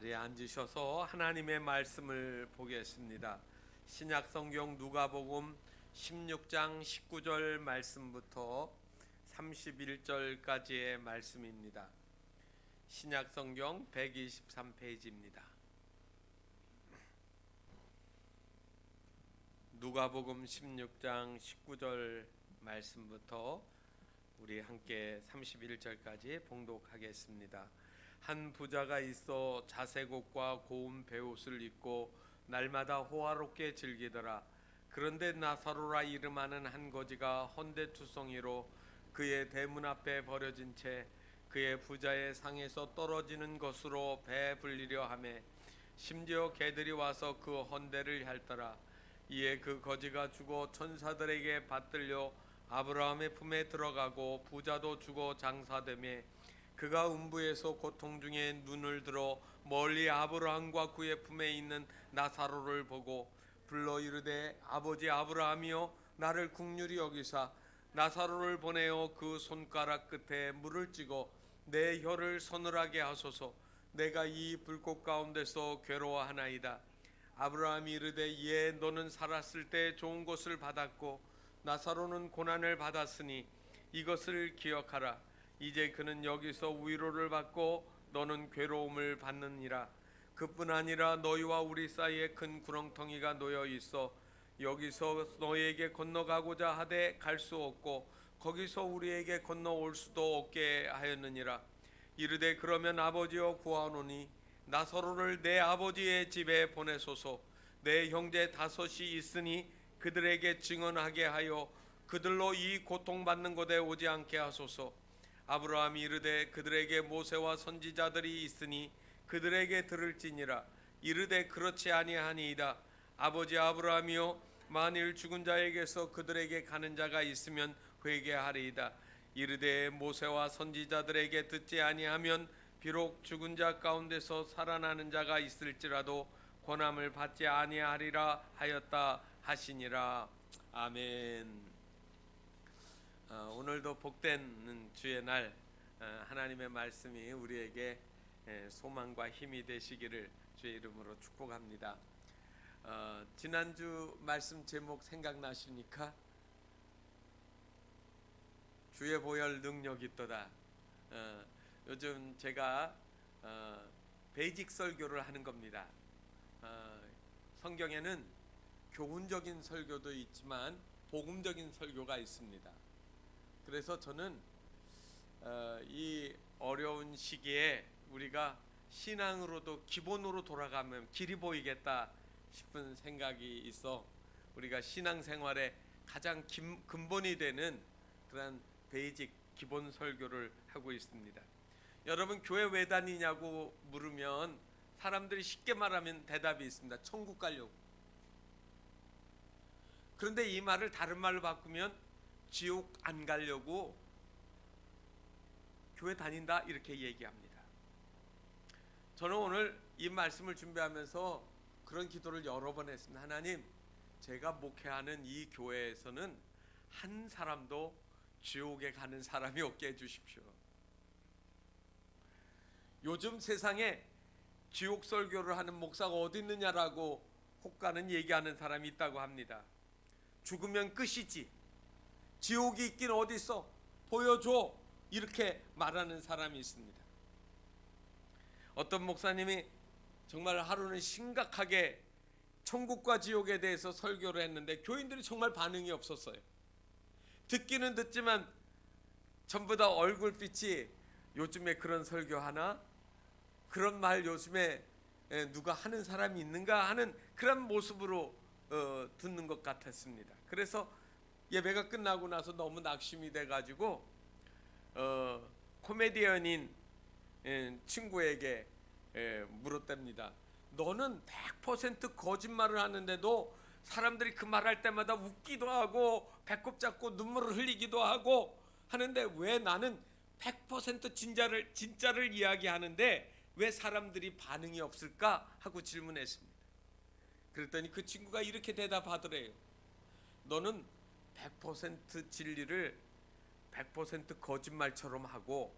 자리에 앉으셔서 하나님의 말씀을 보겠습니다. 신약 성경 누가복음 16장 19절 말씀부터 31절까지의 말씀입니다. 신약 성경 123페이지입니다. 누가복음 16장 19절 말씀부터 우리 함께 31절까지 봉독하겠습니다. 한 부자가 있어 자색 옷과 고운 베옷을 입고 날마다 호화롭게 즐기더라. 그런데 나사로라 이름하는 한 거지가 헌데투성이로 그의 대문 앞에 버려진 채 그의 부자의 상에서 떨어지는 것으로 배불리려 하매 심지어 개들이 와서 그 헌데를 핥더라. 이에 그 거지가 죽어 천사들에게 받들려 아브라함의 품에 들어가고 부자도 죽어 장사되매 그가 음부에서 고통 중에 눈을 들어 멀리 아브라함과 그의 품에 있는 나사로를 보고 불러 이르되 아버지 아브라함이여 나를 긍휼히 여기사 나사로를 보내어 그 손가락 끝에 물을 찍어 내 혀를 서늘하게 하소서. 내가 이 불꽃 가운데서 괴로워하나이다. 아브라함이 이르되 예 너는 살았을 때 좋은 것을 받았고 나사로는 고난을 받았으니 이것을 기억하라. 이제 그는 여기서 위로를 받고 너는 괴로움을 받느니라. 그뿐 아니라 너희와 우리 사이에 큰 구렁텅이가 놓여 있어 여기서 너희에게 건너가고자 하되 갈 수 없고 거기서 우리에게 건너올 수도 없게 하였느니라. 이르되 그러면 아버지여 구하노니 나사로를 내 아버지의 집에 보내소서. 내 형제 5이 있으니 그들에게 증언하게 하여 그들로 이 고통받는 곳에 오지 않게 하소서. 아브라함이 이르되 그들에게 모세와 선지자들이 있으니 그들에게 들을지니라. 이르되 그렇지 아니하니이다. 아버지 아브라함이여 만일 죽은 자에게서 그들에게 가는 자가 있으면 회개하리이다. 이르되 모세와 선지자들에게 듣지 아니하면 비록 죽은 자 가운데서 살아나는 자가 있을지라도 권함을 받지 아니하리라 하였다 하시니라. 아멘. 오늘도 복된 주의 날 하나님의 말씀이 우리에게 소망과 힘이 되시기를 주의 이름으로 축복합니다. 지난주 말씀 제목 생각나십니까? 주의 보혈 능력이 있도다. 요즘 제가 베이직 설교를 하는 겁니다. 성경에는 교훈적인 설교도 있지만 복음적인 설교가 있습니다. 그래서 저는 이 어려운 시기에 우리가 신앙으로도 기본으로 돌아가면 길이 보이겠다 싶은 생각이 있어 우리가 신앙생활에 가장 근본이 되는 그런 베이직 기본 설교를 하고 있습니다. 여러분 교회 왜 다니냐고 물으면 사람들이 쉽게 말하면 대답이 있습니다. 천국 가려고. 그런데 이 말을 다른 말로 바꾸면 지옥 안 가려고 교회 다닌다 이렇게 얘기합니다. 저는 오늘 이 말씀을 준비하면서 그런 기도를 여러 번 했습니다. 하나님, 제가 목회하는 이 교회에서는 한 사람도 지옥에 가는 사람이 없게 해주십시오. 요즘 세상에 지옥 설교를 하는 목사가 어디 있느냐라고 혹가는 얘기하는 사람이 있다고 합니다. 죽으면 끝이지. 지옥이 있긴 어디 있어? 보여줘. 이렇게 말하는 사람이 있습니다. 어떤 목사님이 정말 하루는 심각하게 천국과 지옥에 대해서 설교를 했는데 교인들이 정말 반응이 없었어요. 듣기는 듣지만 전부 다 얼굴빛이 요즘에 그런 설교 하나? 그런 말 요즘에 누가 하는 사람이 있는가 하는 그런 모습으로 듣는 것 같았습니다. 그래서 예배가 끝나고 나서 너무 낙심이 돼가지고 코미디언인 친구에게 물었답니다. 너는 100% 거짓말을 하는데도 사람들이 그 말할 때마다 웃기도 하고 배꼽 잡고 눈물을 흘리기도 하고 하는데 왜 나는 100% 진짜를 이야기하는데 왜 사람들이 반응이 없을까 하고 질문했습니다. 그랬더니 그 친구가 이렇게 대답하더래요. 너는 100% 진리를 100% 거짓말처럼 하고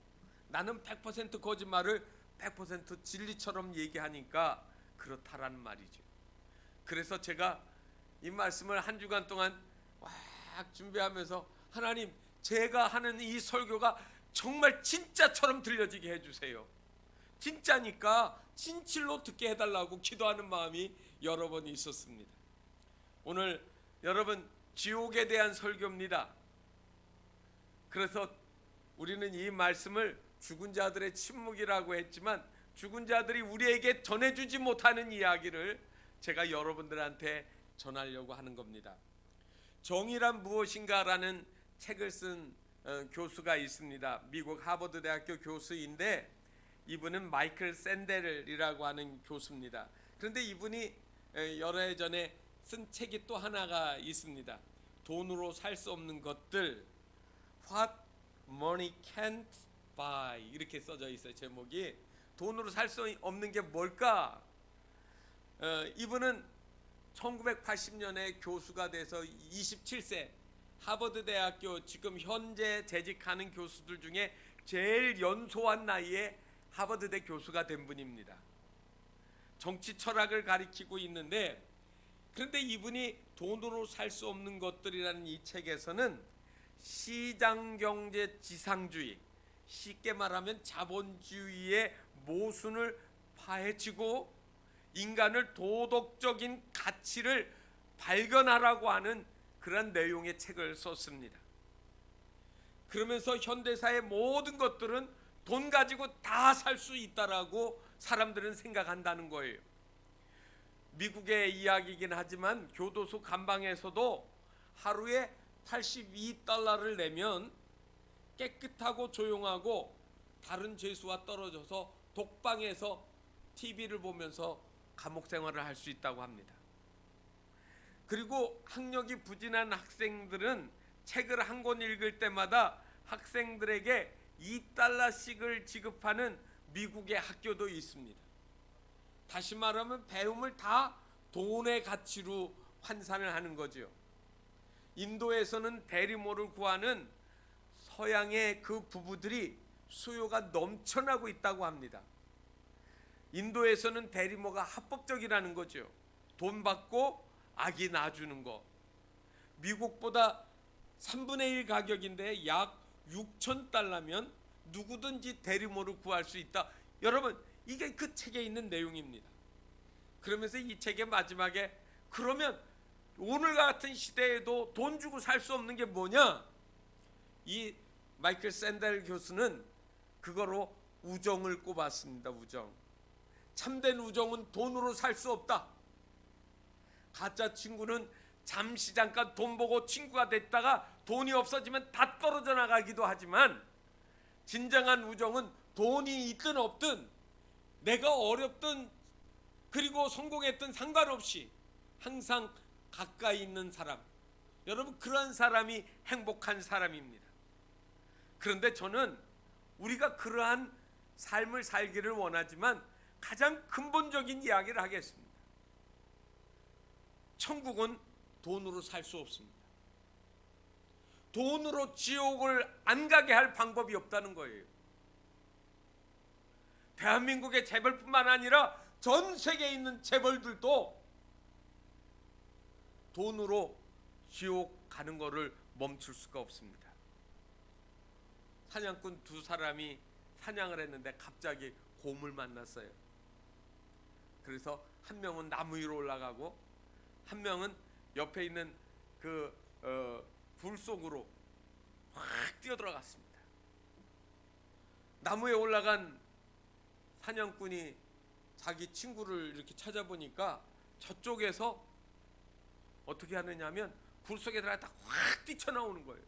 나는 100% 거짓말을 100% 진리처럼 얘기하니까 그렇다라는 말이죠. 그래서 제가 이 말씀을 한 주간 동안 막 준비하면서 하나님, 제가 하는 이 설교가 정말 진짜처럼 들려지게 해주세요. 진짜니까 진실로 듣게 해달라고 기도하는 마음이 여러 번 있었습니다. 오늘 여러분, 지옥에 대한 설교입니다. 그래서 우리는 이 말씀을 죽은 자들의 침묵이라고 했지만, 죽은 자들이 우리에게 전해주지 못하는 이야기를 제가 여러분들한테 전하려고 하는 겁니다. 정의란 무엇인가라는 책을 쓴 교수가 있습니다. 미국 하버드 대학교 교수인데 이분은 마이클 샌델이라고 하는 교수입니다. 그런데 이분이 여러 해 전에 쓴 책이 또 하나가 있습니다. 돈으로 살 수 없는 것들, What Money Can't Buy, 이렇게 써져 있어요. 제목이 돈으로 살 수 없는 게 뭘까? 이분은 1980년에 교수가 돼서 27세, 하버드 대학교 지금 현재 재직하는 교수들 중에 제일 연소한 나이에 하버드대 교수가 된 분입니다. 정치 철학을 가리키고 있는데, 그런데 이분이 돈으로 살 수 없는 것들이라는 이 책에서는 시장경제 지상주의, 쉽게 말하면 자본주의의 모순을 파헤치고 인간을 도덕적인 가치를 발견하라고 하는 그런 내용의 책을 썼습니다. 그러면서 현대사의 모든 것들은 돈 가지고 다 살 수 있다라고 사람들은 생각한다는 거예요. 미국의 이야기이긴 하지만 교도소 감방에서도 하루에 $82를 내면 깨끗하고 조용하고 다른 죄수와 떨어져서 독방에서 TV를 보면서 감옥 생활을 할 수 있다고 합니다. 그리고 학력이 부진한 학생들은 책을 한 권 읽을 때마다 학생들에게 $2씩을 지급하는 미국의 학교도 있습니다. 다시 말하면 배움을 다 돈의 가치로 환산을 하는 거죠. 인도에서는 대리모를 구하는 서양의 그 부부들이 수요가 넘쳐나고 있다고 합니다. 인도에서는 대리모가 합법적이라는 거죠. 돈 받고 아기 낳아주는 거. 미국보다 3분의 1 가격인데 약 $6,000면 누구든지 대리모를 구할 수 있다. 여러분, 이게 그 책에 있는 내용입니다. 그러면서 이 책의 마지막에, 그러면 오늘 같은 시대에도 돈 주고 살 수 없는 게 뭐냐? 이 마이클 샌델 교수는 그거로 우정을 꼽았습니다. 우정. 참된 우정은 돈으로 살 수 없다. 가짜 친구는 잠시 잠깐 돈 보고 친구가 됐다가 돈이 없어지면 다 떨어져 나가기도 하지만, 진정한 우정은 돈이 있든 없든, 내가 어렵든 그리고 성공했든 상관없이 항상 가까이 있는 사람, 여러분, 그런 사람이 행복한 사람입니다. 그런데 저는 우리가 그러한 삶을 살기를 원하지만 가장 근본적인 이야기를 하겠습니다. 천국은 돈으로 살 수 없습니다. 돈으로 지옥을 안 가게 할 방법이 없다는 거예요. 대한민국의 재벌뿐만 아니라 전 세계에 있는 재벌들도 돈으로 지옥 가는 거를 멈출 수가 없습니다. 사냥꾼 두 사람이 사냥을 했는데 갑자기 곰을 만났어요. 그래서 한 명은 나무 위로 올라가고 한 명은 옆에 있는 불 속으로 확 뛰어들어갔습니다. 나무에 올라간 사냥꾼이 자기 친구를 이렇게 찾아보니까 저쪽에서 어떻게 하느냐면 불 속에 들어갔다 확 뛰쳐나오는 거예요.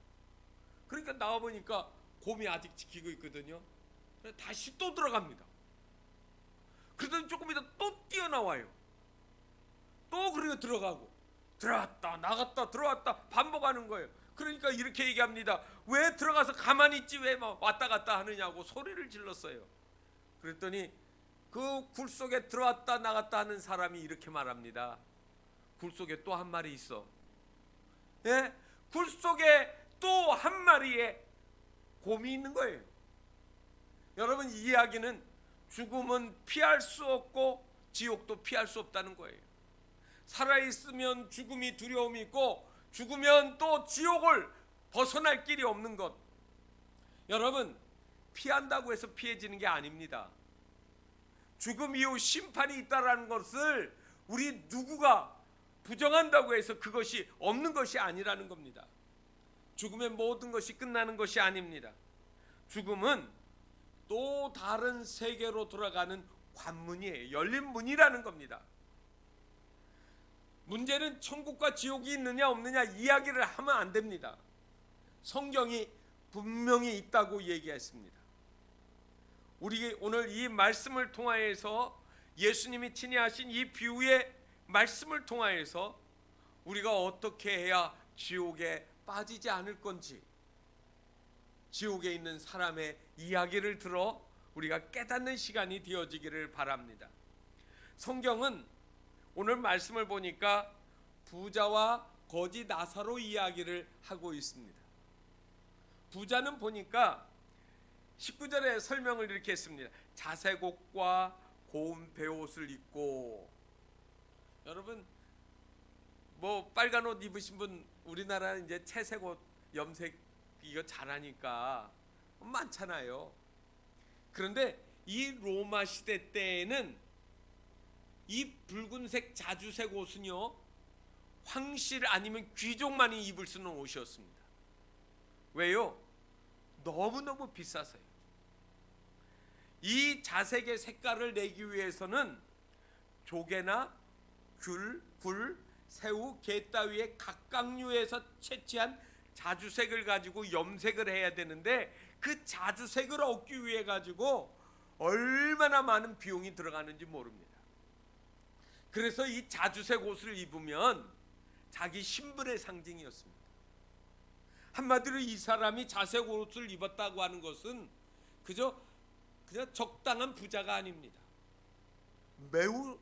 그러니까 나와보니까 곰이 아직 지키고 있거든요. 다시 또 들어갑니다. 그러더니 조금 이따 또 뛰어나와요. 또 그리고 들어가고 들어왔다 나갔다 들어왔다 반복하는 거예요. 그러니까 이렇게 얘기합니다. 왜 들어가서 가만히 있지 왜 막 왔다 갔다 하느냐고 소리를 질렀어요. 그랬더니 그 굴 속에 들어왔다 나갔다 하는 사람이 이렇게 말합니다. 굴 속에 또 한 마리 있어. 예? 굴 속에 또 한 마리의 곰이 있는 거예요. 여러분, 이 이야기는 죽음은 피할 수 없고 지옥도 피할 수 없다는 거예요. 살아있으면 죽음이 두려움이 있고 죽으면 또 지옥을 벗어날 길이 없는 것. 여러분, 피한다고 해서 피해지는 게 아닙니다. 죽음 이후 심판이 있다라는 것을 우리 누구가 부정한다고 해서 그것이 없는 것이 아니라는 겁니다. 죽으면 모든 것이 끝나는 것이 아닙니다. 죽음은 또 다른 세계로 돌아가는 관문이에요. 열린 문이라는 겁니다. 문제는 천국과 지옥이 있느냐 없느냐 이야기를 하면 안 됩니다. 성경이 분명히 있다고 얘기했습니다. 우리 오늘 이 말씀을 통하여서 예수님이 친히 하신 이 비유의 말씀을 통하여서 우리가 어떻게 해야 지옥에 빠지지 않을 건지, 지옥에 있는 사람의 이야기를 들어 우리가 깨닫는 시간이 되어지기를 바랍니다. 성경은 오늘 말씀을 보니까 부자와 거지 나사로 이야기를 하고 있습니다. 부자는 보니까 19절에 설명을 이렇게 했습니다. 자색 옷과 고운 베옷을 입고. 여러분, 뭐 빨간 옷 입으신 분, 우리나라는 이제 채색 옷, 염색 이거 잘하니까 많잖아요. 그런데 이 로마 시대 때에는 이 붉은색 자주색 옷은요, 황실 아니면 귀족만이 입을 수 있는 옷이었습니다. 왜요? 너무너무 비싸서요. 이 자색의 색깔을 내기 위해서는 조개나 귤, 굴, 새우, 게 따위의 각각류에서 채취한 자주색을 가지고 염색을 해야 되는데 그 자주색을 얻기 위해 가지고 얼마나 많은 비용이 들어가는지 모릅니다. 그래서 이 자주색 옷을 입으면 자기 신분의 상징이었습니다. 한마디로 이 사람이 자색 옷을 입었다고 하는 것은 그저 적당한 부자가 아닙니다. 매우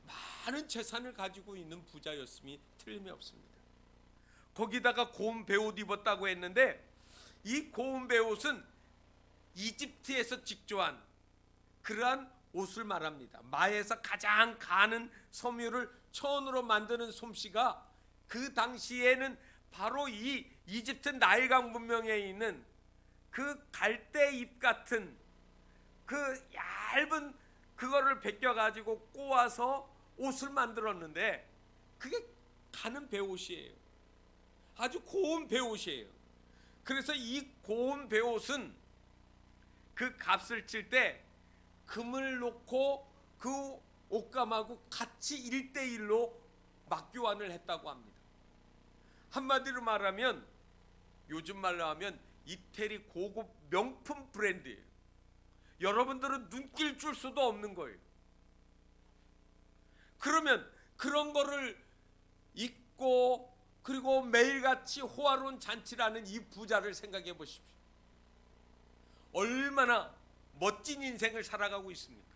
많은 재산을 가지고 있는 부자였음이 틀림이 없습니다. 거기다가 고운 베옷 입었다고 했는데 이 고운 베옷은 이집트에서 직조한 그러한 옷을 말합니다. 마에서 가장 가는 섬유를 천으로 만드는 솜씨가 그 당시에는 바로 이 이집트 나일강 문명에 있는 그 갈대잎 같은 그 얇은 그거를 벗겨가지고 꼬아서 옷을 만들었는데 그게 가는 베옷이에요. 아주 고운 베옷이에요. 그래서 이 고운 베옷은 그 값을 칠 때 금을 놓고 그 옷감하고 같이 1:1로 맞교환을 했다고 합니다. 한마디로 말하면 요즘 말로 하면 이태리 고급 명품 브랜드예요. 여러분들은 눈길 줄 수도 없는 거예요. 그러면 그런 거를 입고 그리고 매일같이 호화로운 잔치를 하는 이 부자를 생각해 보십시오. 얼마나 멋진 인생을 살아가고 있습니까?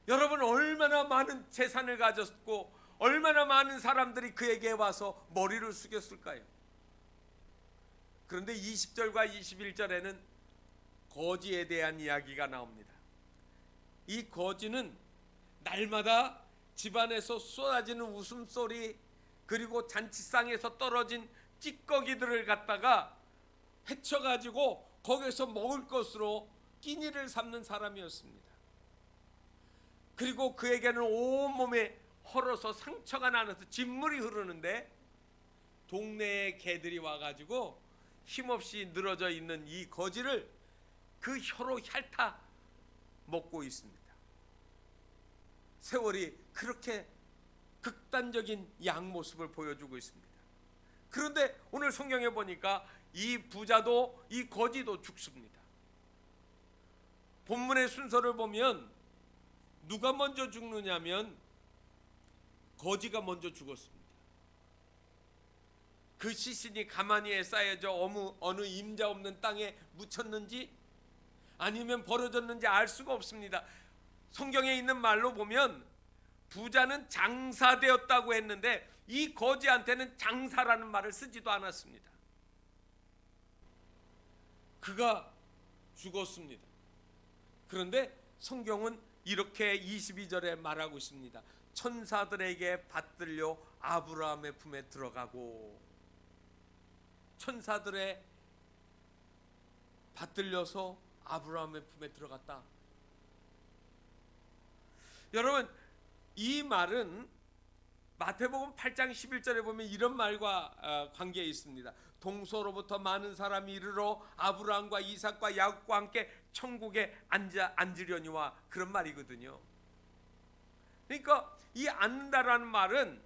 여러분, 얼마나 많은 재산을 가졌고 얼마나 많은 사람들이 그에게 와서 머리를 숙였을까요? 그런데 20절과 21절에는 거지에 대한 이야기가 나옵니다. 이 거지는 날마다 집안에서 쏟아지는 웃음소리 그리고 잔치상에서 떨어진 찌꺼기들을 갖다가 헤쳐가지고 거기서 먹을 것으로 끼니를 삼는 사람이었습니다. 그리고 그에게는 온몸에 헐어서 상처가 나면서 진물이 흐르는데 동네의 개들이 와가지고 힘없이 늘어져 있는 이 거지를 그 혀로 핥아 먹고 있습니다. 세월이 그렇게 극단적인 양 모습을 보여주고 있습니다. 그런데 오늘 성경에 보니까 이 부자도 이 거지도 죽습니다. 본문의 순서를 보면 누가 먼저 죽느냐면 거지가 먼저 죽었습니다. 그 시신이 가마니에 쌓여져 어느 임자 없는 땅에 묻혔는지 아니면 버려졌는지 알 수가 없습니다. 성경에 있는 말로 보면 부자는 장사되었다고 했는데 이 거지한테는 장사라는 말을 쓰지도 않았습니다. 그가 죽었습니다. 그런데 성경은 이렇게 22절에 말하고 있습니다. 천사들에게 받들려 아브라함의 품에 들어가고, 천사들의 받들려서 아브라함의 품에 들어갔다. 여러분, 이 말은 마태복음 8장 11절에 보면 이런 말과 관계에 있습니다. 동서로부터 많은 사람이 이르러 아브라함과 이삭과 야곱과 함께 천국에 앉으려니와, 그런 말이거든요. 그러니까 이 앉는다라는 말은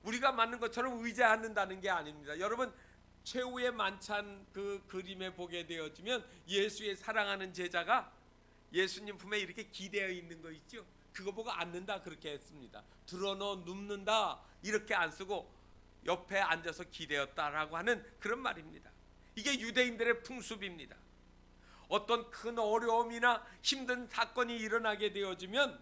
우리가 맞는 것처럼 의지하는다는 게 아닙니다. 여러분, 최후의 만찬 그 그림에 보게 되어지면 예수의 사랑하는 제자가 예수님 품에 이렇게 기대어 있는 거 있죠. 그거 보고 앉는다 그렇게 했습니다. 드러넣어 눕는다 이렇게 안 쓰고 옆에 앉아서 기대었다라고 하는 그런 말입니다. 이게 유대인들의 풍습입니다. 어떤 큰 어려움이나 힘든 사건이 일어나게 되어지면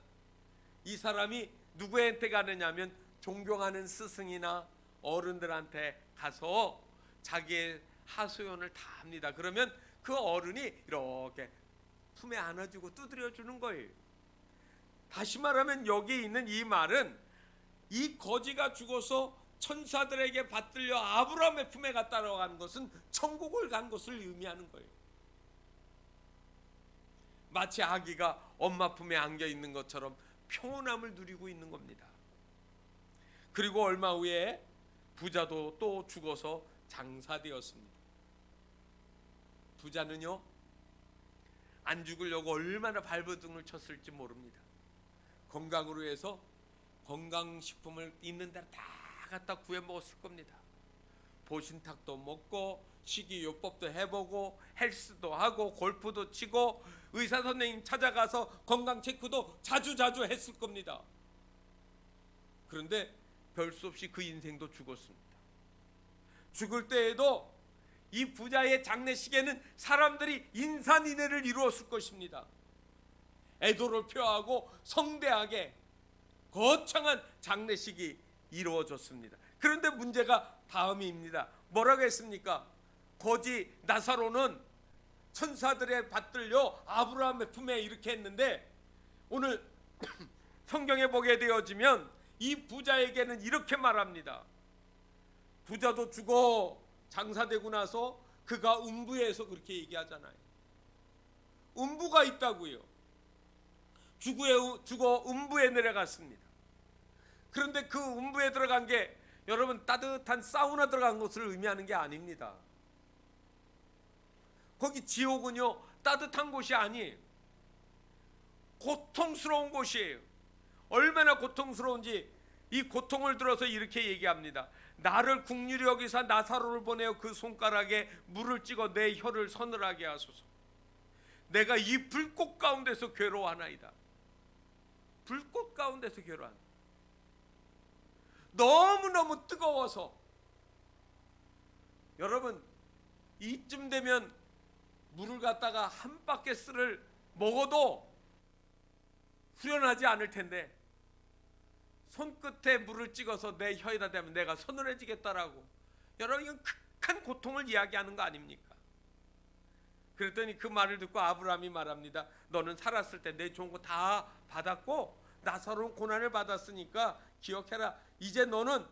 이 사람이 누구한테 가느냐 하면 존경하는 스승이나 어른들한테 가서 자기의 하소연을 다 합니다. 그러면 그 어른이 이렇게 품에 안아주고 두드려 주는 거예요. 다시 말하면 여기 있는 이 말은 이 거지가 죽어서 천사들에게 받들려 아브라함의 품에 갔다고 하는 것은 천국을 간 것을 의미하는 거예요. 마치 아기가 엄마 품에 안겨 있는 것처럼 평온함을 누리고 있는 겁니다. 그리고 얼마 후에 부자도 또 죽어서 장사되었습니다. 부자는요, 안 죽으려고 얼마나 발버둥을 쳤을지 모릅니다. 건강으로 해서 건강식품을 있는 데로 다 갖다 구해 먹었을 겁니다. 보신탁도 먹고 식이요법도 해보고 헬스도 하고 골프도 치고 의사 선생님 찾아가서 건강 체크도 자주 했을 겁니다. 그런데 별 수 없이 그 인생도 죽었습니다. 죽을 때에도 이 부자의 장례식에는 사람들이 인산인해를 이루었을 것입니다. 애도를 표하고 성대하게 거창한 장례식이 이루어졌습니다. 그런데 문제가 다음입니다. 뭐라고 했습니까? 거지 나사로는 천사들에 받들려 아브라함의 품에 이렇게 했는데, 오늘 성경에 보게 되어지면 이 부자에게는 이렇게 말합니다. 부자도 죽어 장사되고 나서 그가 음부에서 그렇게 얘기하잖아요. 음부가 있다고요. 죽어 음부에 내려갔습니다. 그런데 그 음부에 들어간 게 여러분 따뜻한 사우나 들어간 것을 의미하는 게 아닙니다. 거기 지옥은요 따뜻한 곳이 아니에요. 고통스러운 곳이에요. 얼마나 고통스러운지 이 고통을 들어서 이렇게 얘기합니다. 나를 긍휼히 여기사 나사로를 보내어 그 손가락에 물을 찍어 내 혀를 서늘하게 하소서. 내가 이 불꽃 가운데서 괴로워하나이다. 불꽃 가운데서 괴로워한다. 너무너무 뜨거워서. 여러분, 이쯤 되면 물을 갖다가 한 바켓을 먹어도 후련하지 않을 텐데 손끝에 물을 찍어서 내 혀에다 대면 내가 서늘해지겠다라고, 여러분 이건 극한 고통을 이야기하는 거 아닙니까? 그랬더니 그 말을 듣고 아브라함이 말합니다. 너는 살았을 때 내 좋은 거 다 받았고 나사로는 고난을 받았으니까 기억해라. 이제 너는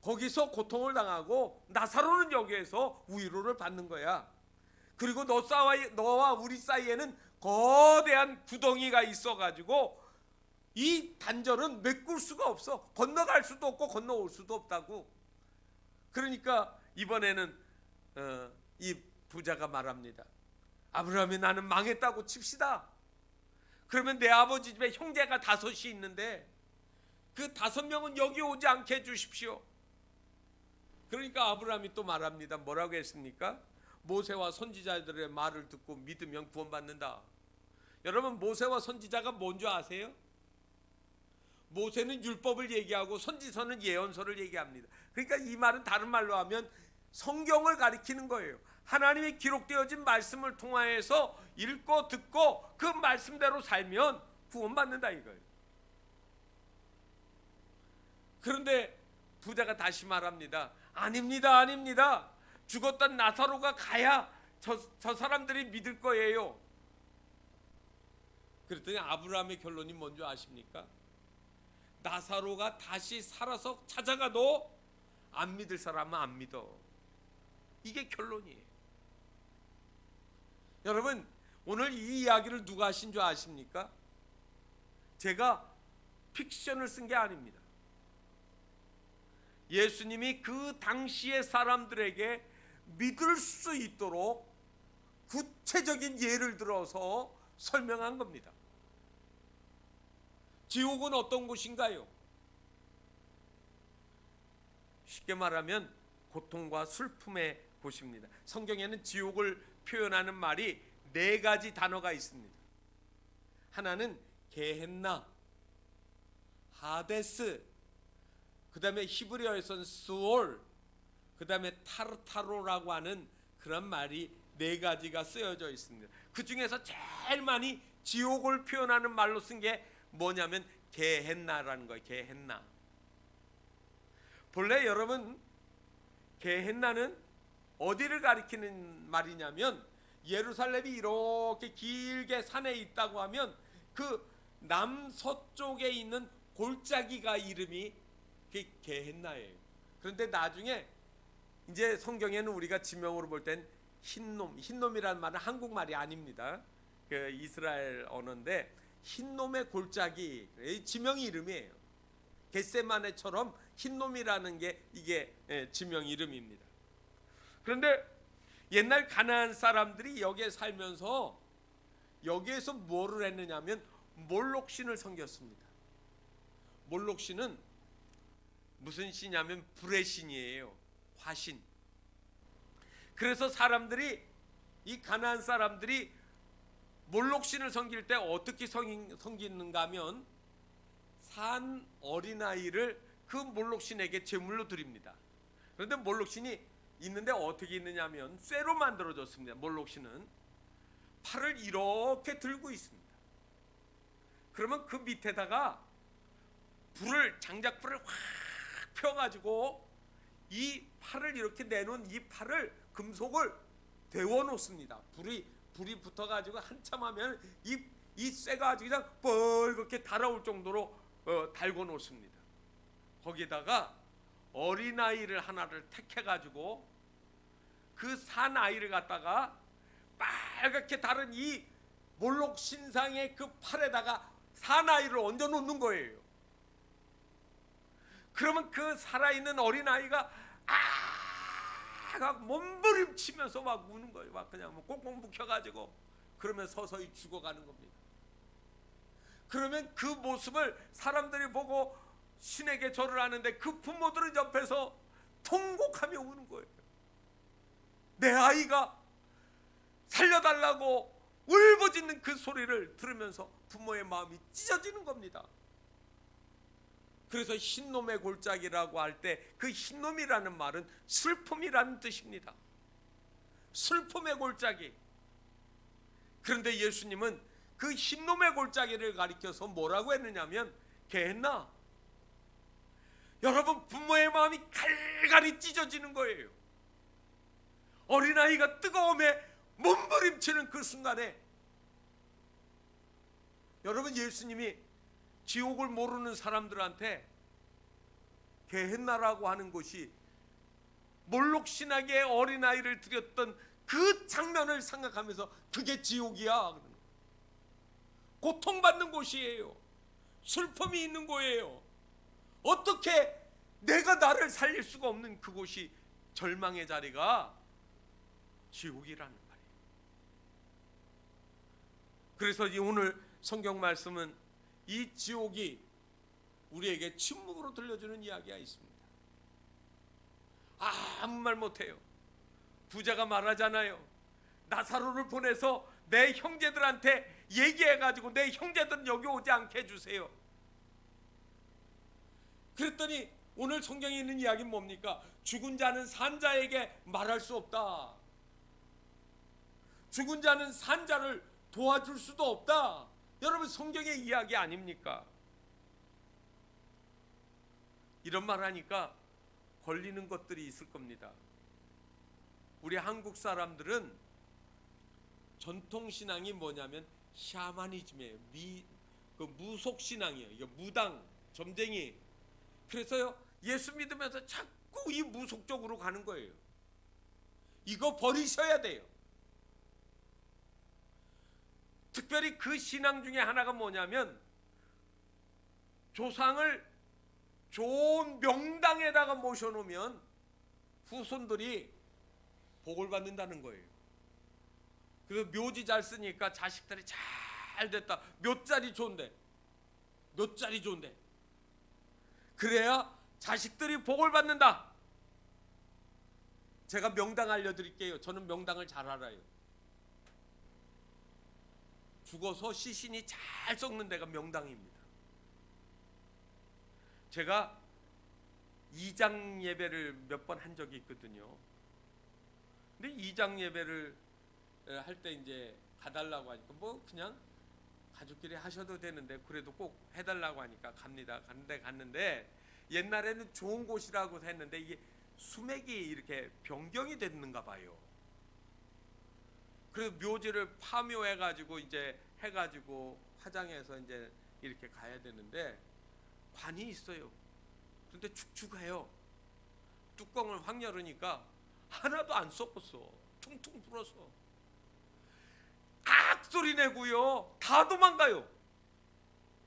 거기서 고통을 당하고 나사로는 여기에서 위로를 받는 거야. 그리고 너와 우리 사이에는 거대한 구덩이가 있어가지고 이 단절은 메꿀 수가 없어. 건너갈 수도 없고 건너올 수도 없다고. 그러니까 이번에는 이 부자가 말합니다. 아브라함이 나는 망했다고 칩시다. 그러면 내 아버지 집에 형제가 5이 있는데 그 5명은 여기 오지 않게 해주십시오. 그러니까 아브라함이 또 말합니다. 뭐라고 했습니까? 모세와 선지자들의 말을 듣고 믿으면 구원받는다. 여러분, 모세와 선지자가 뭔지 아세요? 모세는 율법을 얘기하고 선지서는 예언서를 얘기합니다. 그러니까 이 말은 다른 말로 하면 성경을 가리키는 거예요. 하나님이 기록되어진 말씀을 통하여서 읽고 듣고 그 말씀대로 살면 구원받는다 이거예요. 그런데 부자가 다시 말합니다. 아닙니다. 죽었던 나사로가 가야 저 사람들이 믿을 거예요. 그랬더니 아브라함의 결론이 뭔지 아십니까? 나사로가 다시 살아서 찾아가도 안 믿을 사람은 안 믿어. 이게 결론이에요. 여러분, 오늘 이 이야기를 누가 하신 줄 아십니까? 제가 픽션을 쓴 게 아닙니다. 예수님이 그 당시의 사람들에게 믿을 수 있도록 구체적인 예를 들어서 설명한 겁니다. 지옥은 어떤 곳인가요? 쉽게 말하면 고통과 슬픔의 곳입니다. 성경에는 지옥을 표현하는 말이 4가지 단어가 있습니다. 하나는 게헨나, 하데스, 그 다음에 히브리어에서는 스올, 그 다음에 타르타로라고 하는 그런 말이 4가지가 쓰여져 있습니다. 그 중에서 제일 많이 지옥을 표현하는 말로 쓴 게 뭐냐면 게헨나라는 거예요. 게헨나. 본래 여러분, 게헨나는 어디를 가리키는 말이냐면, 예루살렘이 이렇게 길게 산에 있다고 하면 그 남서쪽에 있는 골짜기가 이름이 게헨나예요. 그런데 나중에 이제 성경에는 우리가 지명으로 볼 땐 흰놈이라는 말은 한국말이 아닙니다. 그 이스라엘 언어인데 흰놈의 골짜기, 지명 이름이에요. 겟세마네처럼 흰놈이라는 게 이게 지명 이름입니다. 그런데 옛날 가나안 사람들이 여기에 살면서 여기에서 뭐를 했느냐면 몰록신을 섬겼습니다. 몰록신은 무슨 신이냐면 불의 신이에요. 화신. 그래서 사람들이, 이 가나안 사람들이 몰록신을 섬길 때 어떻게 섬기는가 하면 산 어린아이를 그 몰록신에게 제물로 드립니다. 그런데 몰록신이 있는데 어떻게 있느냐 하면 쇠로 만들어졌습니다. 몰록신은 팔을 이렇게 들고 있습니다. 그러면 그 밑에다가 장작불을 확 펴가지고 이 팔을 이렇게 내놓은 이 팔을, 금속을 데워 놓습니다. 불이 붙어가지고 한참 하면 이 쇠가 아주 그냥 뻘겋게 달아올 정도로 달고 놓습니다. 거기다가 어린아이를 하나를 택해가지고 그 산 아이를 갖다가 빨갛게 다른 이 몰록 신상의 그 팔에다가 산 아이를 얹어 놓는 거예요. 그러면 그 살아있는 어린아이가 몸부림치면서 막 우는 거예요. 막 그냥 꽁꽁 묶여가지고 그러면 서서히 죽어가는 겁니다. 그러면 그 모습을 사람들이 보고 신에게 절을 하는데 그 부모들은 옆에서 통곡하며 우는 거예요. 내 아이가 살려달라고 울부짖는 그 소리를 들으면서 부모의 마음이 찢어지는 겁니다. 그래서 흰놈의 골짜기라고 할 때 그 흰놈이라는 말은 슬픔이라는 뜻입니다. 슬픔의 골짜기. 그런데 예수님은 그 흰놈의 골짜기를 가리켜서 뭐라고 했느냐면 게헨나. 여러분, 부모의 마음이 갈갈이 찢어지는 거예요. 어린아이가 뜨거움에 몸부림치는 그 순간에 여러분, 예수님이 지옥을 모르는 사람들한테 게헨나라고 하는 곳이 몰록신에게 어린아이를 드렸던 그 장면을 생각하면서 그게 지옥이야, 고통받는 곳이에요. 슬픔이 있는 거예요. 어떻게 내가 나를 살릴 수가 없는 그곳이 절망의 자리가 지옥이라는 말이에요. 그래서 오늘 성경 말씀은 이 지옥이 우리에게 침묵으로 들려주는 이야기가 있습니다. 아무 말 못해요. 부자가 말하잖아요. 나사로를 보내서 내 형제들한테 얘기해가지고 내 형제들은 여기 오지 않게 해주세요. 그랬더니 오늘 성경에 있는 이야기는 뭡니까? 죽은 자는 산자에게 말할 수 없다. 죽은 자는 산자를 도와줄 수도 없다. 여러분, 성경의 이야기 아닙니까? 이런 말 하니까 걸리는 것들이 있을 겁니다. 우리 한국 사람들은 전통 신앙이 뭐냐면 샤머니즘이에요. 그 무속 신앙이에요. 이거 무당, 점쟁이. 그래서요, 예수 믿으면서 자꾸 이 무속적으로 가는 거예요. 이거 버리셔야 돼요. 특별히 그 신앙 중에 하나가 뭐냐면 조상을 좋은 명당에다가 모셔놓으면 후손들이 복을 받는다는 거예요. 그래서 묘지 잘 쓰니까 자식들이 잘 됐다. 몇 자리 좋은데, 몇 자리 좋은데. 그래야 자식들이 복을 받는다. 제가 명당 알려드릴게요. 저는 명당을 잘 알아요. 죽어서 시신이 잘 썩는 데가 명당입니다. 제가 이장 예배를 몇 번 한 적이 있거든요. 근데 이장 예배를 할 때 이제 가달라고 하니까 뭐 그냥 가족끼리 하셔도 되는데 그래도 꼭 해달라고 하니까 갑니다. 갔는데 옛날에는 좋은 곳이라고 했는데 이게 수맥이 이렇게 변경이 됐는가 봐요. 그래서 묘지를 파묘해가지고 이제 해가지고 화장해서 이제 이렇게 가야 되는데 관이 있어요. 그런데 축축해요. 뚜껑을 확 열으니까 하나도 안 썩었어. 퉁퉁 불어서. 악 소리 내고요. 다 도망가요.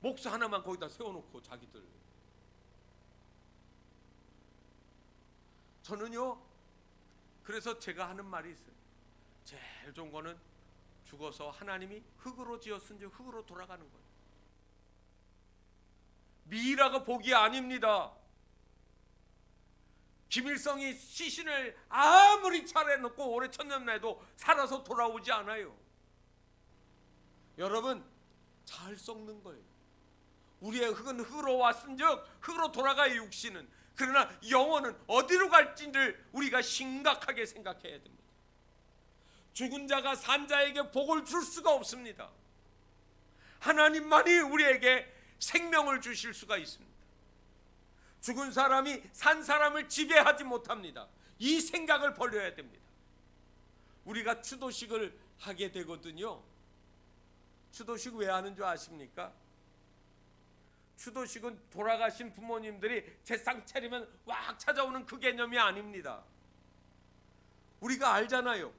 목사 하나만 거기다 세워놓고 자기들. 저는요, 그래서 제가 하는 말이 있어요. 제일 좋은 거는 죽어서 하나님이 흙으로 지었은지 흙으로 돌아가는 거예요. 미라가 복이 아닙니다. 김일성이 시신을 아무리 차려놓고 오래 천년내도 살아서 돌아오지 않아요. 여러분, 잘 썩는 거예요. 우리의 흙은 흙으로 왔은즉 흙으로 돌아가요. 육신은. 그러나 영혼은 어디로 갈지를 우리가 심각하게 생각해야 됩니다. 죽은 자가 산 자에게 복을 줄 수가 없습니다. 하나님만이 우리에게 생명을 주실 수가 있습니다. 죽은 사람이 산 사람을 지배하지 못합니다. 이 생각을 벌려야 됩니다. 우리가 추도식을 하게 되거든요. 추도식 왜 하는 줄 아십니까? 추도식은 돌아가신 부모님들이 제상 차리면 왁 찾아오는 그 개념이 아닙니다. 우리가 알잖아요.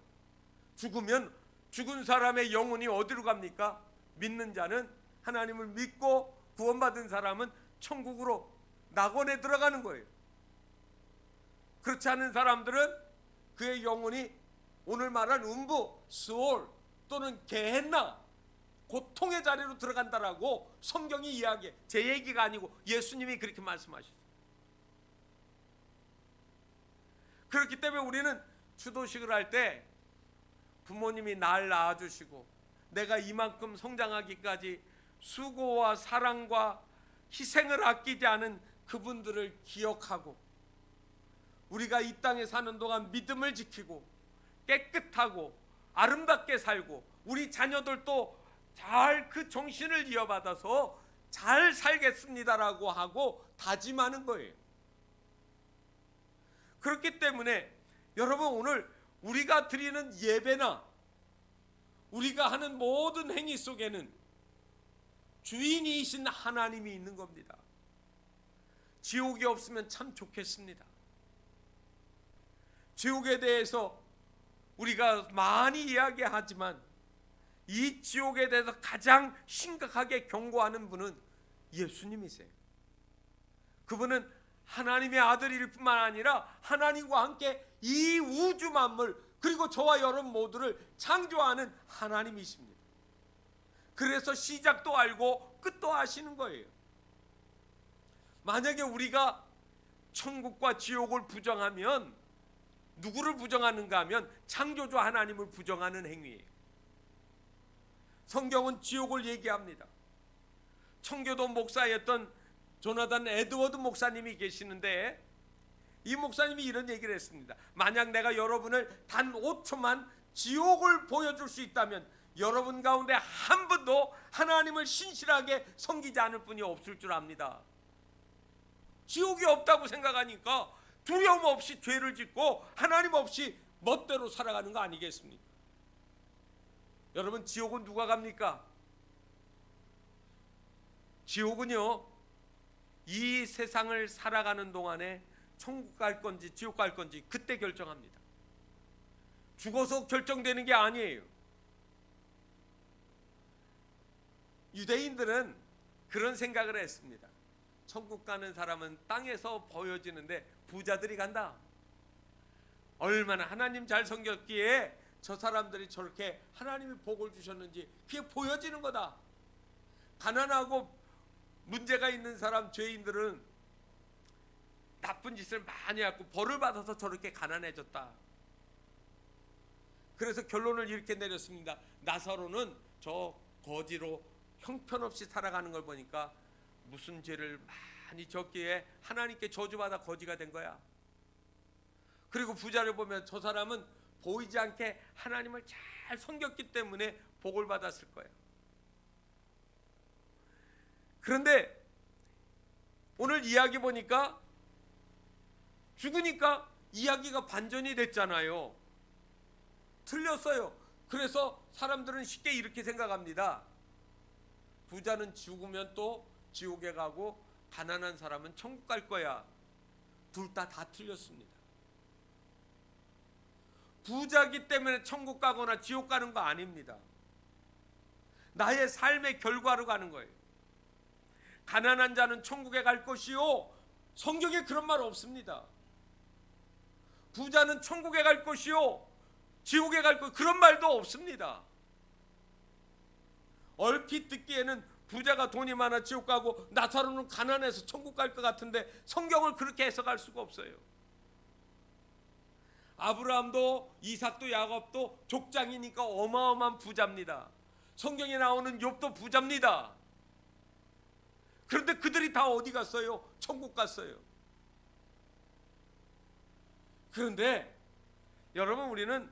죽으면 죽은 사람의 영혼이 어디로 갑니까? 믿는 자는 하나님을 믿고 구원받은 사람은 천국으로 낙원에 들어가는 거예요. 그렇지 않은 사람들은 그의 영혼이 오늘 말한 음부, 스올 또는 게헨나 고통의 자리로 들어간다라고 성경이 이야기해. 제 얘기가 아니고 예수님이 그렇게 말씀하셨어요. 그렇기 때문에 우리는 추도식을 할 때 부모님이 날 낳아주시고 내가 이만큼 성장하기까지 수고와 사랑과 희생을 아끼지 않은 그분들을 기억하고 우리가 이 땅에 사는 동안 믿음을 지키고 깨끗하고 아름답게 살고 우리 자녀들도 잘 그 정신을 이어받아서 잘 살겠습니다라고 하고 다짐하는 거예요. 그렇기 때문에 여러분, 오늘 우리가 드리는 예배나 우리가 하는 모든 행위 속에는 주인이신 하나님이 있는 겁니다. 지옥이 없으면 참 좋겠습니다. 지옥에 대해서 우리가 많이 이야기하지만 이 지옥에 대해서 가장 심각하게 경고하는 분은 예수님이세요. 그분은 하나님의 아들일 뿐만 아니라 하나님과 함께 이 우주 만물 그리고 저와 여러분 모두를 창조하는 하나님이십니다. 그래서 시작도 알고 끝도 아시는 거예요. 만약에 우리가 천국과 지옥을 부정하면 누구를 부정하는가 하면 창조주 하나님을 부정하는 행위예요. 성경은 지옥을 얘기합니다. 청교도 목사였던 조나단 에드워드 목사님이 계시는데 이 목사님이 이런 얘기를 했습니다. 만약 내가 여러분을 단 5초만 지옥을 보여줄 수 있다면 여러분 가운데 한 분도 하나님을 신실하게 섬기지 않을 분이 없을 줄 압니다. 지옥이 없다고 생각하니까 두려움 없이 죄를 짓고 하나님 없이 멋대로 살아가는 거 아니겠습니까? 여러분, 지옥은 누가 갑니까? 지옥은요, 이 세상을 살아가는 동안에 천국 갈 건지 지옥 갈 건지 그때 결정합니다. 죽어서 결정되는 게 아니에요. 유대인들은 그런 생각을 했습니다. 천국 가는 사람은 땅에서 보여지는데 부자들이 간다. 얼마나 하나님 잘 섬겼기에 저 사람들이 저렇게 하나님이 복을 주셨는지 그게 보여지는 거다. 가난하고 문제가 있는 사람, 죄인들은 나쁜 짓을 많이 했고 벌을 받아서 저렇게 가난해졌다. 그래서 결론을 이렇게 내렸습니다. 나사로는 저 거지로 형편없이 살아가는 걸 보니까 무슨 죄를 많이 졌기에 하나님께 저주받아 거지가 된 거야. 그리고 부자를 보면 저 사람은 보이지 않게 하나님을 잘 섬겼기 때문에 복을 받았을 거예요. 그런데 오늘 이야기 보니까 죽으니까 이야기가 반전이 됐잖아요. 틀렸어요. 그래서 사람들은 쉽게 이렇게 생각합니다. 부자는 죽으면 또 지옥에 가고 가난한 사람은 천국 갈 거야. 둘 다 틀렸습니다. 부자기 때문에 천국 가거나 지옥 가는 거 아닙니다. 나의 삶의 결과로 가는 거예요. 가난한 자는 천국에 갈 것이요, 성경에 그런 말 없습니다. 부자는 천국에 갈 것이요, 지옥에 갈 것, 그런 말도 없습니다. 얼핏 듣기에는 부자가 돈이 많아 지옥 가고 나사로는 가난해서 천국 갈 것 같은데 성경을 그렇게 해석할 수가 없어요. 아브라함도 이삭도 야곱도 족장이니까 어마어마한 부자입니다. 성경에 나오는 욥도 부자입니다. 그런데 그들이 다 어디 갔어요? 천국 갔어요. 그런데 여러분, 우리는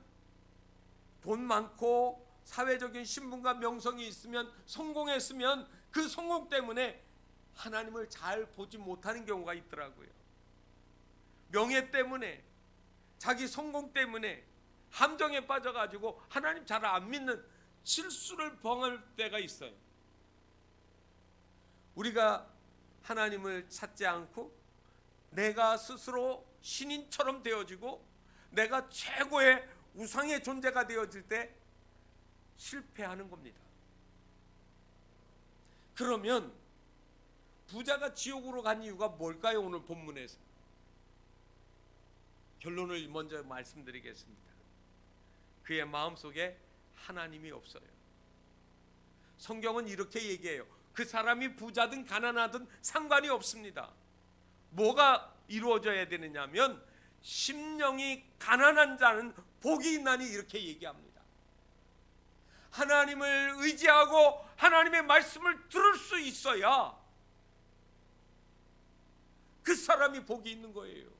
돈 많고 사회적인 신분과 명성이 있으면, 성공했으면 그 성공 때문에 하나님을 잘 보지 못하는 경우가 있더라고요. 명예 때문에, 자기 성공 때문에 함정에 빠져가지고 하나님 잘 안 믿는 실수를 범할 때가 있어요. 우리가 하나님을 찾지 않고 내가 스스로 신인처럼 되어지고 내가 최고의 우상의 존재가 되어질 때 실패하는 겁니다. 그러면 부자가 지옥으로 간 이유가 뭘까요? 오늘 본문에서 결론을 먼저 말씀드리겠습니다. 그의 마음속에 하나님이 없어요. 성경은 이렇게 얘기해요. 그 사람이 부자든 가난하든 상관이 없습니다. 뭐가 이루어져야 되느냐면 심령이 가난한 자는 복이 있나니, 이렇게 얘기합니다. 하나님을 의지하고 하나님의 말씀을 들을 수 있어야 그 사람이 복이 있는 거예요.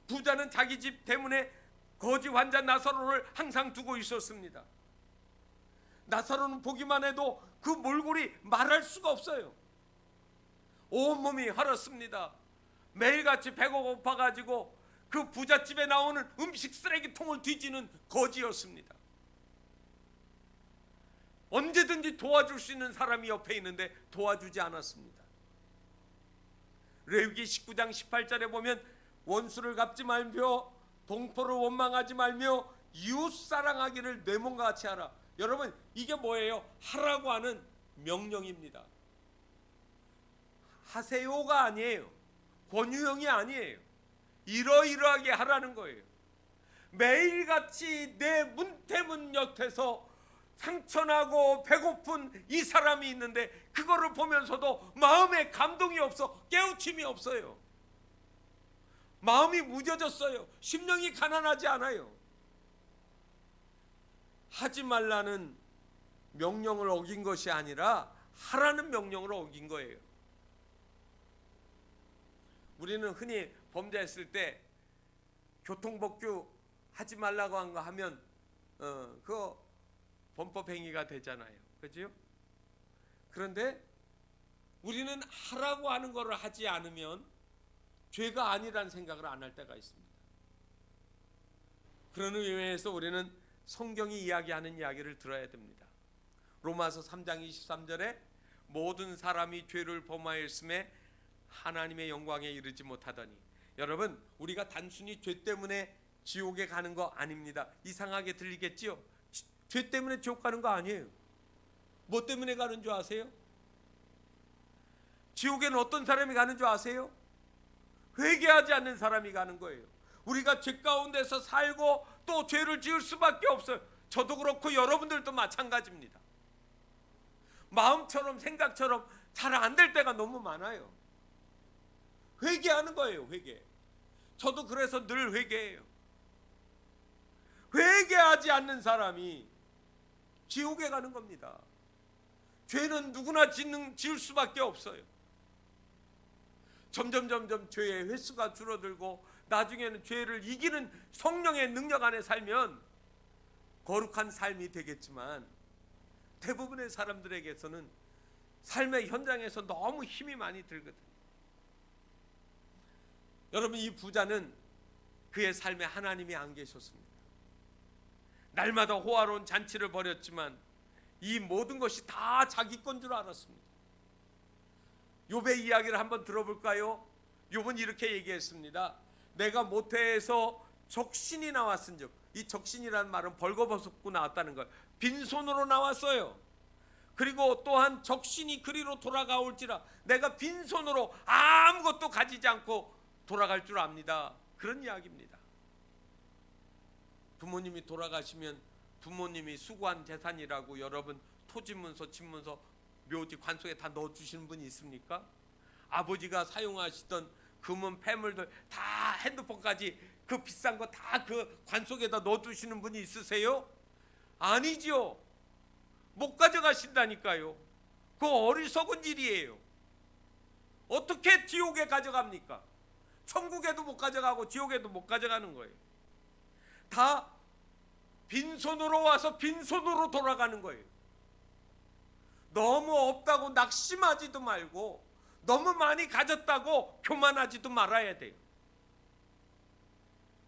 부자는 자기 집 때문에 거지 환자 나사로를 항상 두고 있었습니다. 나사로는 보기만 해도 그 몰골이 말할 수가 없어요. 온몸이 헐었습니다. 매일같이 배가 고파가지고 그 부잣집에 나오는 음식 쓰레기통을 뒤지는 거지였습니다. 언제든지 도와줄 수 있는 사람이 옆에 있는데 도와주지 않았습니다. 레위기 19장 18절에 보면 원수를 갚지 말며 동포를 원망하지 말며 이웃 사랑하기를 내 몸과 같이 하라. 여러분, 이게 뭐예요? 하라고 하는 명령입니다. 하세요가 아니에요. 권유형이 아니에요. 이러이러하게 하라는 거예요. 매일같이 내 문태문 옆에서 상처나고 배고픈 이 사람이 있는데 그거를 보면서도 마음에 감동이 없어, 깨우침이 없어요. 마음이 무뎌졌어요. 심령이 가난하지 않아요. 하지 말라는 명령을 어긴 것이 아니라 하라는 명령을 어긴 거예요. 우리는 흔히 범죄했을 때 교통법규 하지 말라고 한 거 하면 그거 범법행위가 되잖아요. 그렇죠? 그런데 우리는 하라고 하는 거를 하지 않으면 죄가 아니라는 생각을 안 할 때가 있습니다. 그런 의미에서 우리는 성경이 이야기하는 이야기를 들어야 됩니다. 로마서 3장 23절에 모든 사람이 죄를 범하였음에 하나님의 영광에 이르지 못하더니, 여러분, 우리가 단순히 죄 때문에 지옥에 가는 거 아닙니다. 이상하게 들리겠지요? 죄 때문에 지옥 가는 거 아니에요. 뭐 때문에 가는 줄 아세요? 지옥에는 어떤 사람이 가는 줄 아세요? 회개하지 않는 사람이 가는 거예요. 우리가 죄 가운데서 살고 또 죄를 지을 수밖에 없어요. 저도 그렇고 여러분들도 마찬가지입니다. 마음처럼 생각처럼 잘 안 될 때가 너무 많아요. 회개하는 거예요. 회개. 저도 그래서 늘 회개해요. 회개하지 않는 사람이 지옥에 가는 겁니다. 죄는 누구나 지을 수밖에 없어요. 점점 죄의 횟수가 줄어들고 나중에는 죄를 이기는 성령의 능력 안에 살면 거룩한 삶이 되겠지만, 대부분의 사람들에게서는 삶의 현장에서 너무 힘이 많이 들거든요. 여러분, 이 부자는 그의 삶에 하나님이 안 계셨습니다. 날마다 호화로운 잔치를 벌였지만 이 모든 것이 다 자기 건 줄 알았습니다. 욥의 이야기를 한번 들어볼까요? 욥은 이렇게 얘기했습니다. 내가 모태에서 적신이 나왔은즉, 이 적신이라는 말은 벌거벗고 나왔다는 거예요. 빈손으로 나왔어요. 그리고 또한 적신이 그리로 돌아가올지라, 내가 빈손으로 아무것도 가지지 않고 돌아갈 줄 압니다. 그런 이야기입니다. 부모님이 돌아가시면 부모님이 수고한 재산이라고 여러분 토지문서, 집문서, 묘지, 관속에 다 넣어주시는 분이 있습니까? 아버지가 사용하시던 금은 폐물들 다, 핸드폰까지 그 비싼 거 다 그 관속에다 넣어두시는 분이 있으세요? 아니죠. 못 가져가신다니까요. 그 어리석은 일이에요. 어떻게 지옥에 가져갑니까? 천국에도 못 가져가고 지옥에도 못 가져가는 거예요. 다 빈손으로 와서 빈손으로 돌아가는 거예요. 너무 없다고 낙심하지도 말고, 너무 많이 가졌다고 교만하지도 말아야 돼요.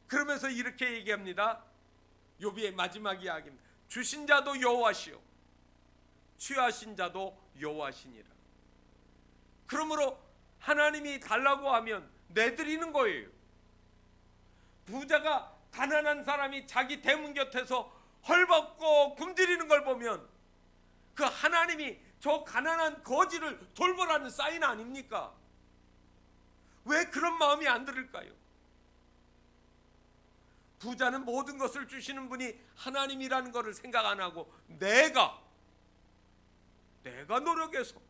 그러면서 이렇게 얘기합니다. 욥의 마지막 이야기입니다. 주신 자도 여호와시요 취하신 자도 여호와시니라. 그러므로 하나님이 달라고 하면 내드리는 거예요. 부자가 가난한 사람이 자기 대문 곁에서 헐벗고 굶주리는 걸 보면 그 하나님이 저 가난한 거지를 돌보라는 사인 아닙니까? 왜 그런 마음이 안 들을까요? 부자는 모든 것을 주시는 분이 하나님이라는 것을 생각 안 하고 내가 노력해서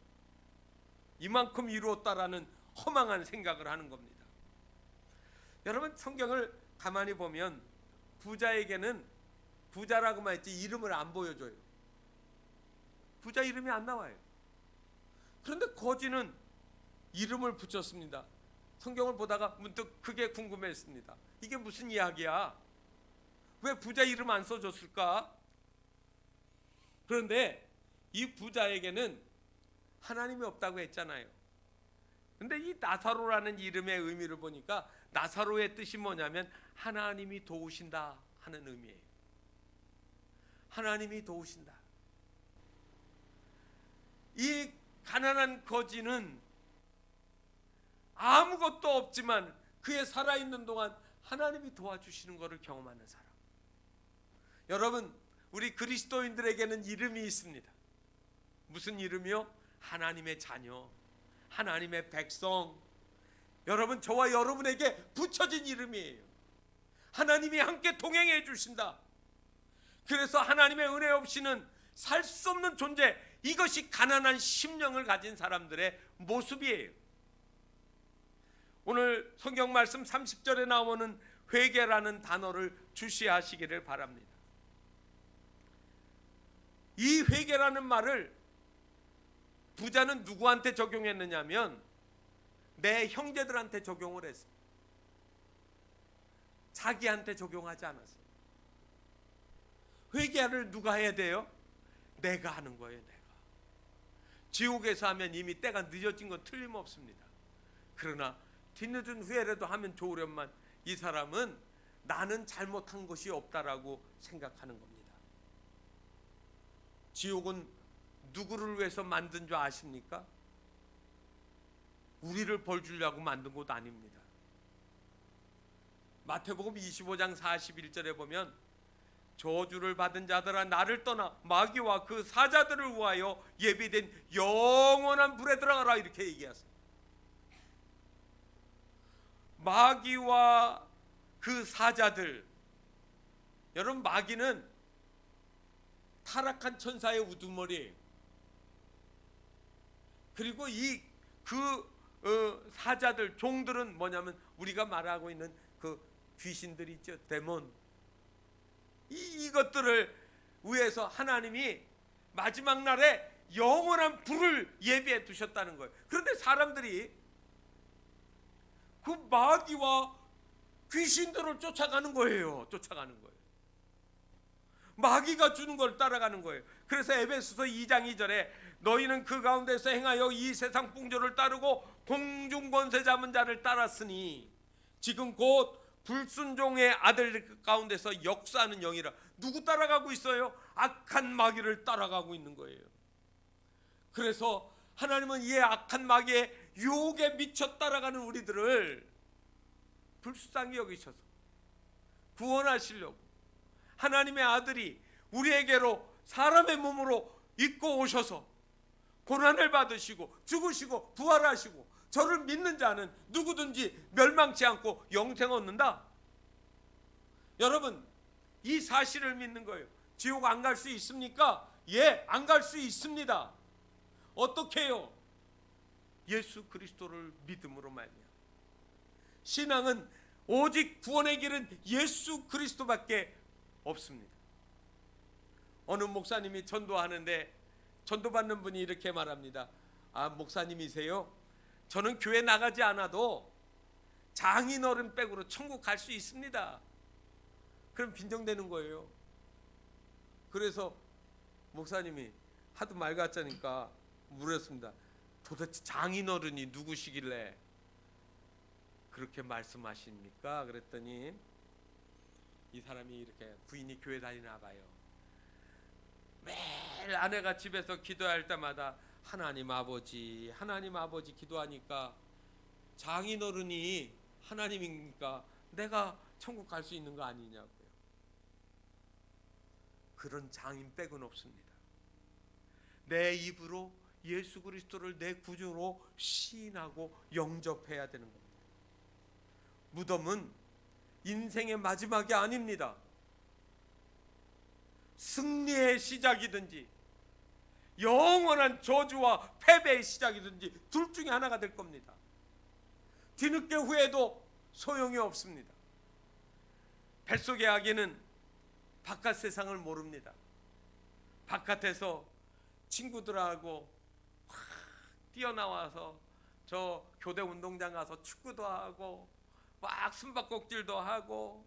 이만큼 이루었다라는 허망한 생각을 하는 겁니다. 여러분, 성경을 가만히 보면 부자에게는 부자라고만 했지 이름을 안 보여줘요. 부자 이름이 안 나와요. 그런데 거지는 이름을 붙였습니다. 성경을 보다가 문득 그게 궁금했습니다. 이게 무슨 이야기야? 왜 부자 이름 안 써줬을까? 그런데 이 부자에게는 하나님이 없다고 했잖아요. 근데 이 나사로라는 이름의 의미를 보니까 나사로의 뜻이 뭐냐면 하나님이 도우신다 하는 의미예요. 하나님이 도우신다. 이 가난한 거지는 아무것도 없지만 그의 살아있는 동안 하나님이 도와주시는 것을 경험하는 사람. 여러분, 우리 그리스도인들에게는 이름이 있습니다. 무슨 이름이요? 하나님의 자녀, 하나님의 백성. 여러분, 저와 여러분에게 붙여진 이름이에요. 하나님이 함께 동행해 주신다. 그래서 하나님의 은혜 없이는 살 수 없는 존재, 이것이 가난한 심령을 가진 사람들의 모습이에요. 오늘 성경 말씀 30절에 나오는 회개라는 단어를 주시하시기를 바랍니다. 이 회개라는 말을 부자는 누구한테 적용했느냐면 내 형제들한테 적용을 했어요. 자기한테 적용하지 않았어요. 회개를 누가 해야 돼요? 내가 하는 거예요. 내가. 지옥에서 하면 이미 때가 늦어진 건 틀림없습니다. 그러나 뒤늦은 후회라도 하면 좋으련만 이 사람은 나는 잘못한 것이 없다라고 생각하는 겁니다. 지옥은 누구를 위해서 만든 줄 아십니까? 우리를 벌 주려고 만든 곳 아닙니다. 마태복음 25장 41절에 보면 저주를 받은 자들아 나를 떠나 마귀와 그 사자들을 위하여 예비된 영원한 불에 들어가라, 이렇게 얘기하세요. 마귀와 그 사자들, 여러분, 마귀는 타락한 천사의 우두머리예요. 그리고 사자들, 종들은 뭐냐면 우리가 말하고 있는 그 귀신들 있죠, 데몬. 이것들을 위해서 하나님이 마지막 날에 영원한 불을 예비해 두셨다는 거예요. 그런데 사람들이 그 마귀와 귀신들을 쫓아가는 거예요. 마귀가 주는 걸 따라가는 거예요. 그래서 에베소서 2장 2절에 너희는 그 가운데서 행하여 이 세상 풍조를 따르고 공중 권세 잡은 자를 따랐으니 지금 곧 불순종의 아들 가운데서 역사하는 영이라. 누구 따라가고 있어요? 악한 마귀를 따라가고 있는 거예요. 그래서 하나님은 이 악한 마귀의 유혹에 미쳐 따라가는 우리들을 불쌍히 여기셔서 구원하시려고 하나님의 아들이 우리에게로 사람의 몸으로 입고 오셔서 고난을 받으시고 죽으시고 부활하시고 저를 믿는 자는 누구든지 멸망치 않고 영생 얻는다. 여러분, 이 사실을 믿는 거예요. 지옥 안 갈 수 있습니까? 예, 안 갈 수 있습니다. 어떻게 해요? 예수 그리스도를 믿음으로 말미암아. 신앙은 오직 구원의 길은 예수 그리스도밖에 없습니다. 어느 목사님이 전도하는데 전도받는 분이 이렇게 말합니다. 아, 목사님이세요? 저는 교회 나가지 않아도 장인어른 백으로 천국 갈 수 있습니다. 그럼 빈정대는 거예요. 그래서 목사님이 하도 말 같자니까 물었습니다. 도대체 장인어른이 누구시길래 그렇게 말씀하십니까? 그랬더니 이 사람이 이렇게, 부인이 교회 다니나 봐요. 매일 아내가 집에서 기도할 때마다 하나님 아버지 기도하니까 장인어른이 하나님이니까 내가 천국 갈 수 있는 거 아니냐고요. 그런 장인 백은 없습니다. 내 입으로 예수 그리스도를 내 구주로 시인하고 영접해야 되는 겁니다. 무덤은 인생의 마지막이 아닙니다. 승리의 시작이든지 영원한 저주와 패배의 시작이든지 둘 중에 하나가 될 겁니다. 뒤늦게 후회도 소용이 없습니다. 뱃속의 아기는 바깥 세상을 모릅니다. 바깥에서 친구들하고 뛰어나와서 저 교대 운동장 가서 축구도 하고 막 숨바꼭질도 하고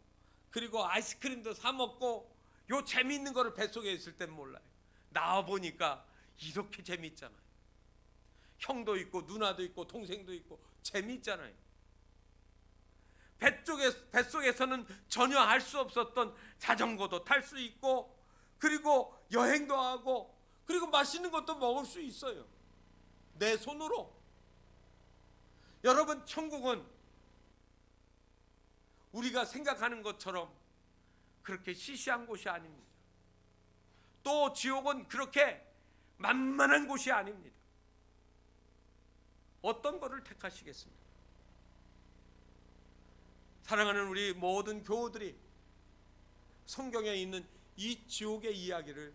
그리고 아이스크림도 사 먹고 요 재미있는 거를 뱃속에 있을 땐 몰라요. 나와 보니까 이렇게 재미있잖아요. 형도 있고 누나도 있고 동생도 있고 재미있잖아요. 뱃속에서는 전혀 할 수 없었던 자전거도 탈 수 있고 그리고 여행도 하고 그리고 맛있는 것도 먹을 수 있어요. 내 손으로. 여러분, 천국은 우리가 생각하는 것처럼 그렇게 시시한 곳이 아닙니다. 또 지옥은 그렇게 만만한 곳이 아닙니다. 어떤 것을 택하시겠습니까? 사랑하는 우리 모든 교우들이 성경에 있는 이 지옥의 이야기를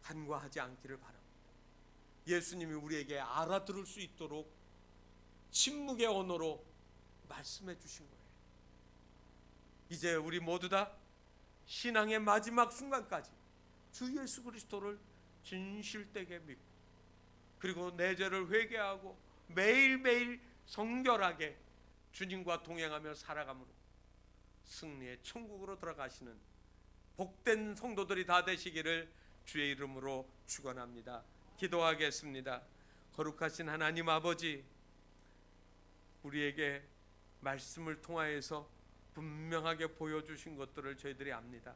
간과하지 않기를 바랍니다. 예수님이 우리에게 알아들을 수 있도록 침묵의 언어로 말씀해 주신 거예요. 이제 우리 모두 다 신앙의 마지막 순간까지 주 예수 그리스도를 진실되게 믿고 그리고 내 죄를 회개하고 매일매일 성결하게 주님과 동행하며 살아감으로 승리의 천국으로 들어가시는 복된 성도들이 다 되시기를 주의 이름으로 축원합니다. 기도하겠습니다. 거룩하신 하나님 아버지, 우리에게 말씀을 통하여서 분명하게 보여주신 것들을 저희들이 압니다.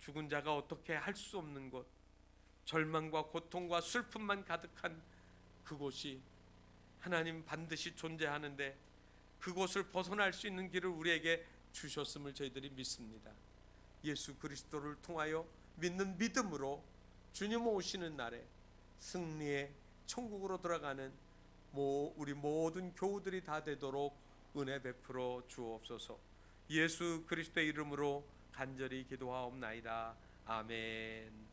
죽은 자가 어떻게 할 수 없는 것, 절망과 고통과 슬픔만 가득한 그곳이 하나님 반드시 존재하는데 그곳을 벗어날 수 있는 길을 우리에게 주셨음을 저희들이 믿습니다. 예수 그리스도를 통하여 믿는 믿음으로 주님 오시는 날에 승리의 천국으로 들어가는 우리 모든 교우들이 다 되도록 은혜 베풀어 주옵소서. 예수 그리스도의 이름으로 간절히 기도하옵나이다. 아멘.